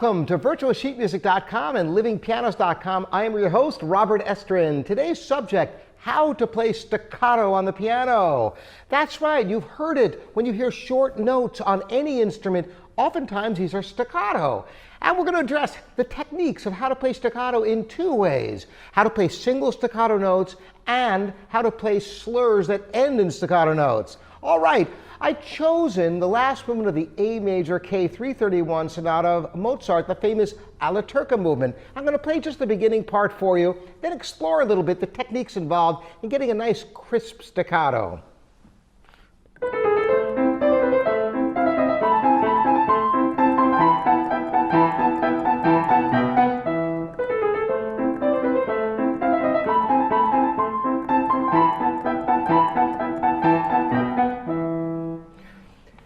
Welcome to virtualsheetmusic.com and livingpianos.com. I am your host, Robert Estrin. Today's subject, how to play staccato on the piano. That's right, you've heard it when you hear short notes on any instrument. Oftentimes these are staccato. And we're going to address the techniques of how to play staccato in two ways. How to play single staccato notes and how to play slurs that end in staccato notes. All right, I've chosen the last movement of the A major K331 sonata of Mozart, the famous Alla Turca movement. I'm going to play just the beginning part for you, then explore a little bit the techniques involved in getting a nice crisp staccato.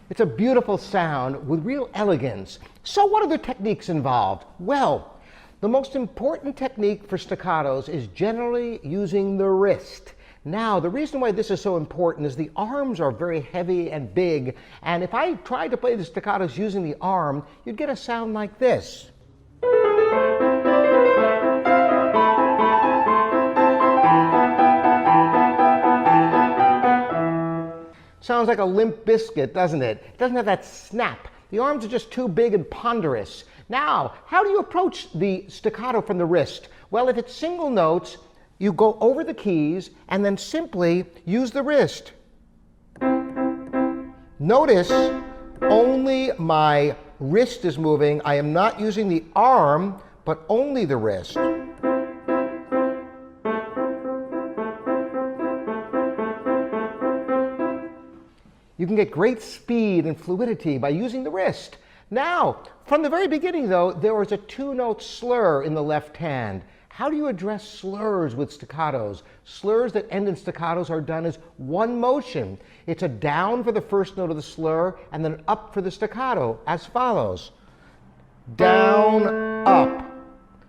It's a beautiful sound with real elegance. So what are the techniques involved? Well, the most important technique for staccatos is generally using the wrist. Now, the reason why this is so important is the arms are very heavy and big, and if I tried to play the staccatos using the arm, you'd get a sound like this. Sounds like a limp biscuit, doesn't it? It doesn't have that snap. The arms are just too big and ponderous. Now, how do you approach the staccato from the wrist? Well, if it's single notes, you go over the keys and then simply use the wrist. Notice only my wrist is moving. I am not using the arm, but only the wrist. You can get great speed and fluidity by using the wrist. Now, from the very beginning though, there was a two-note slur in the left hand. How do you address slurs with staccatos? Slurs that end in staccatos are done as one motion. It's a down for the first note of the slur and then up for the staccato as follows. Down, up.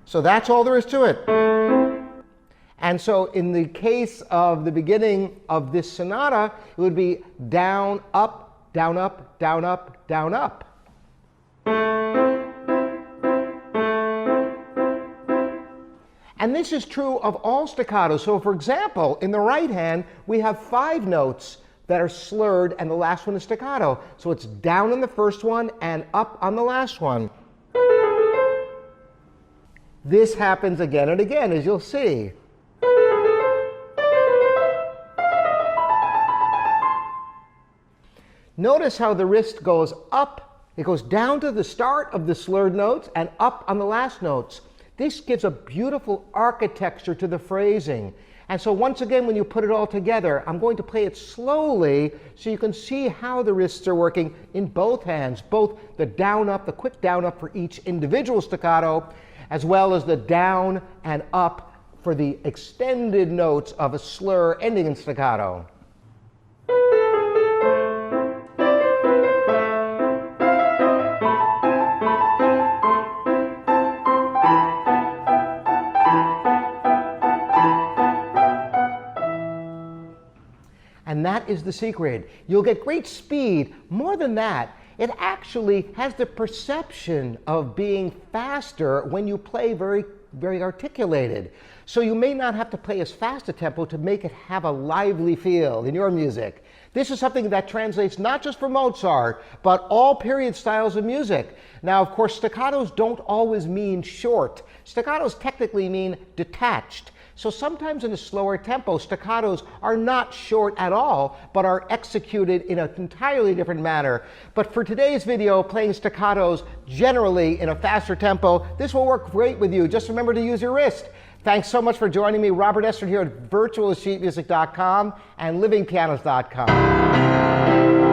So that's all there is to it. And so in the case of the beginning of this sonata, it would be down, up, down, up, down, up, down, up. And this is true of all staccatos. So for example, in the right hand, we have 5 notes that are slurred and the last one is staccato. So it's down on the first one and up on the last one. This happens again and again, as you'll see. Notice how the wrist goes up. It goes down to the start of the slurred notes and up on the last notes. This gives a beautiful architecture to the phrasing. And so once again, when you put it all together, I'm going to play it slowly so you can see how the wrists are working in both hands, both the down up, the quick down up for each individual staccato, as well as the down and up for the extended notes of a slur ending in staccato. And that is the secret. You'll get great speed. More than that, it actually has the perception of being faster when you play very, very articulated. So you may not have to play as fast a tempo to make it have a lively feel in your music. This is something that translates not just for Mozart, but all period styles of music. Now, of course, staccatos don't always mean short. Staccatos technically mean detached. So sometimes in a slower tempo, staccatos are not short at all, but are executed in an entirely different manner. But for today's video, playing staccatos generally in a faster tempo, this will work great with you. Just remember to use your wrist. Thanks so much for joining me, Robert Estrin, here at virtualsheetmusic.com and livingpianos.com.